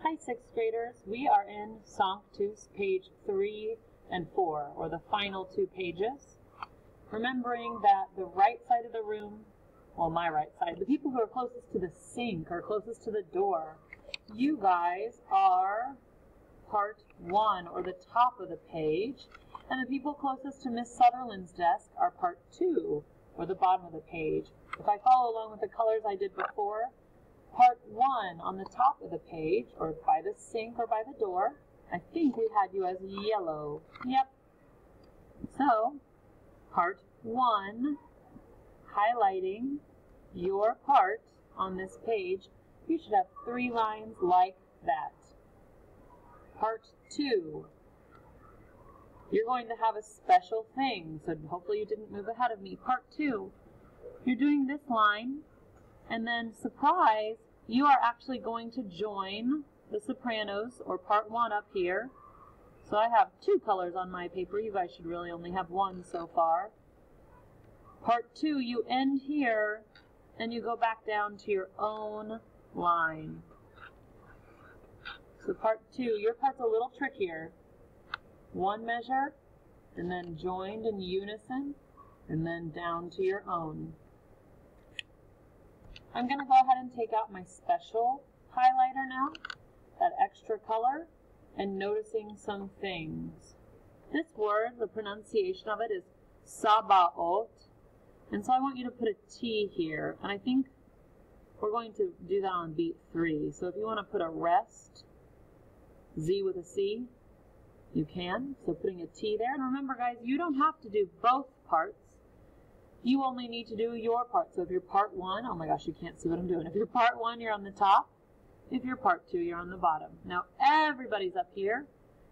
Hi, 6th graders. We are in Sanctus, page 3 and 4, or the final 2 pages. Remembering that the right side of the room, well, my right side, the people who are closest to the sink or closest to the door, you guys are part 1, or the top of the page, and the people closest to Miss Sutherland's desk are part 2, or the bottom of the page. If I follow along with the colors I did before, part 1 on the top of the page, or by the sink or by the door, I think we had you as yellow. Yep. So, part 1, highlighting your part on this page, you should have 3 lines like that. Part 2, you're going to have a special thing, so hopefully you didn't move ahead of me. Part 2, you're doing this line, and then, surprise, you are actually going to join the sopranos, or part 1 up here. So I have 2 colors on my paper. You guys should really only have 1 so far. Part 2, you end here, and you go back down to your own line. So part 2, your part's a little trickier. 1 measure, and then joined in unison, and then down to your own. I'm going to go ahead and take out my special highlighter now, that extra color, and noticing some things. This word, the pronunciation of it is Sabaoth, and so I want you to put a T here, and I think we're going to do that on beat 3. So if you want to put a rest, Z with a C, you can. So putting a T there, and remember guys, you don't have to do both parts. You only need to do your part. So if you're part 1, oh my gosh, you can't see what I'm doing. If you're part 1, you're on the top. If you're part 2, you're on the bottom. Now everybody's up here,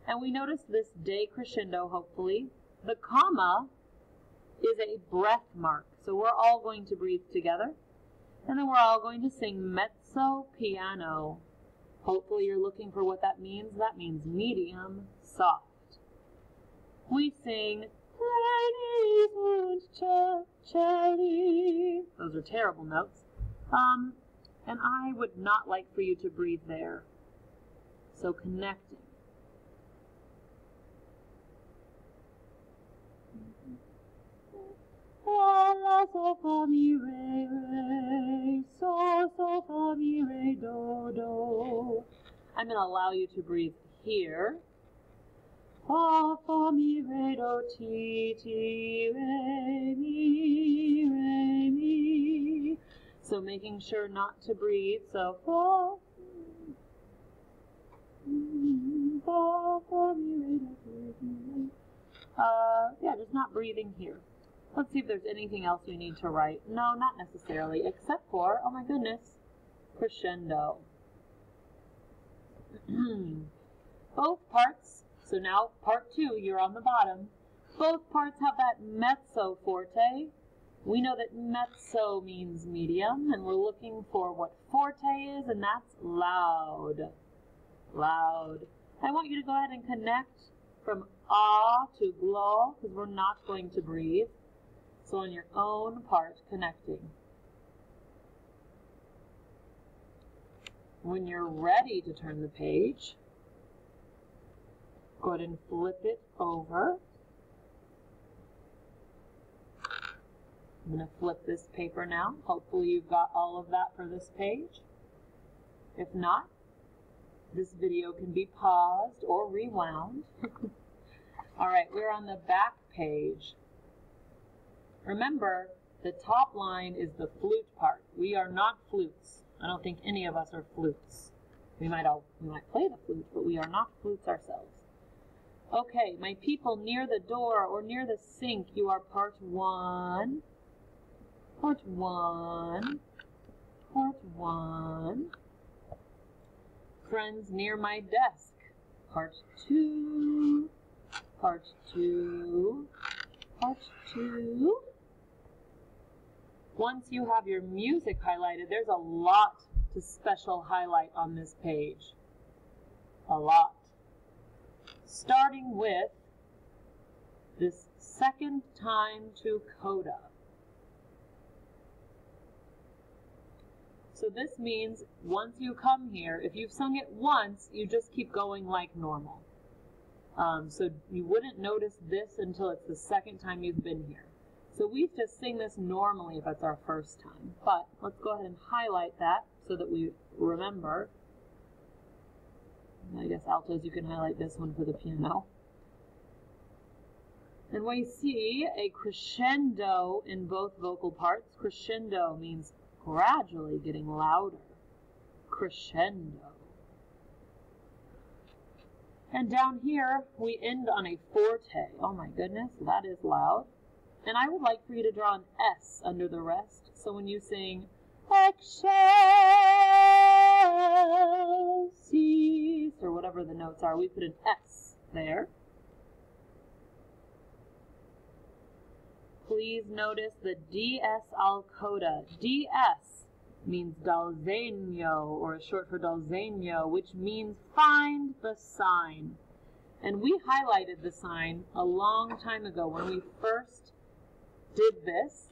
and we notice this decrescendo, hopefully. The comma is a breath mark. So we're all going to breathe together, and then we're all going to sing mezzo piano. Hopefully you're looking for what that means. That means medium soft. We sing ladies und Charlie. Those are terrible notes. And I would not like for you to breathe there. So connecting. La, sol, fa, mi, re, re. Sol, fa, mi, re, do, do. I'm going to allow you to breathe here. Fa, fa, mi, re, do, ti, ti, re, mi. So making sure not to breathe. So fa, fa, mi, re, do, ti, yeah, just not breathing here. Let's see if there's anything else you need to write. No, not necessarily, except for, oh my goodness, crescendo. Both parts, so now part 2, you're on the bottom. Both parts have that mezzo forte. We know that mezzo means medium, and we're looking for what forte is, and that's loud. Loud. I want you to go ahead and connect from ah to glo, because we're not going to breathe. So on your own part, connecting. When you're ready to turn the page, go ahead and flip it over. I'm going to flip this paper now. Hopefully you've got all of that for this page. If not, this video can be paused or rewound. All right, we're on the back page. Remember, the top line is the flute part. We are not flutes. I don't think any of us are flutes. We might play the flute, but we are not flutes ourselves. Okay, my people near the door or near the sink, you are part 1. Part 1. Part 1. Friends near my desk, part 2. Part 2. Part 2. Once you have your music highlighted, there's a lot to special highlight on this page. A lot. Starting with this second time to coda. So this means once you come here, if you've sung it once, you just keep going like normal. So you wouldn't notice this until it's the second time you've been here. So we just sing this normally if it's our first time. But let's go ahead and highlight that so that we remember. I guess altos, you can highlight this one for the piano. And we see a crescendo in both vocal parts. Crescendo means gradually getting louder. Crescendo. And down here, we end on a forte. Oh my goodness, that is loud. And I would like for you to draw an S under the rest. So when you sing, excelsis, or whatever the notes are, we put an S there. Please notice the DS al coda. DS means dalzegno, or is short for dalzegno, which means find the sign. And we highlighted the sign a long time ago when we first did this.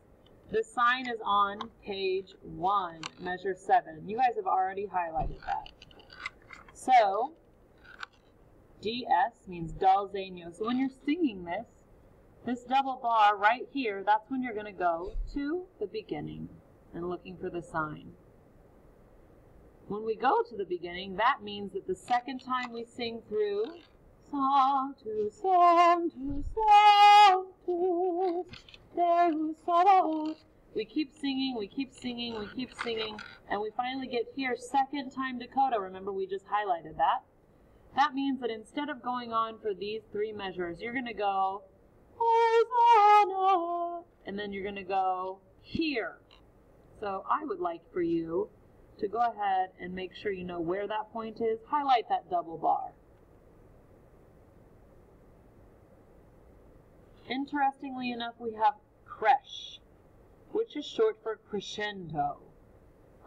The sign is on page 1, measure 7. You guys have already highlighted that. So, DS means dalzegno. So when you're singing this double bar right here, that's when you're going to go to the beginning and looking for the sign. When we go to the beginning, that means that the second time we sing through, Sanctus, Sanctus, Sanctus, Deus Sabaoth, we keep singing, we keep singing, we keep singing, and we finally get here, second time Dakota. Remember, we just highlighted that. That means that instead of going on for these 3 measures, you're going to go, Hosanna, and then you're going to go here. So I would like for you to go ahead and make sure you know where that point is. Highlight that double bar. Interestingly enough, we have creche, which is short for crescendo.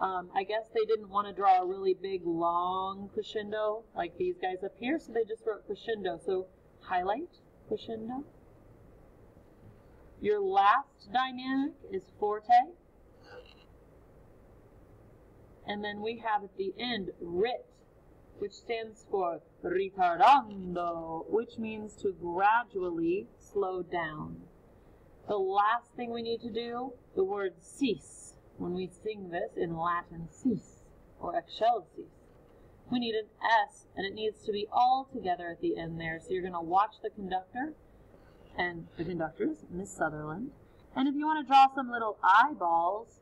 I guess they didn't want to draw a really big, long crescendo like these guys up here, so they just wrote crescendo. So highlight crescendo. Your last dynamic is forte. And then we have at the end rit, which stands for ritardando, which means to gradually slow down. The last thing we need to do, the word cease. When we sing this in Latin, cease, or excelsis. We need an S, and it needs to be all together at the end there. So you're going to watch the conductor, and the conductors, Miss Sutherland. And if you want to draw some little eyeballs,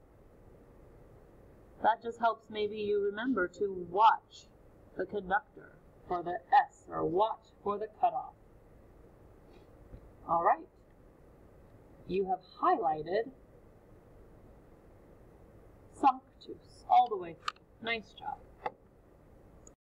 that just helps maybe you remember to watch the conductor for the S, or watch for the cutoff. All right. You have highlighted Sanctus all the way through. Nice job.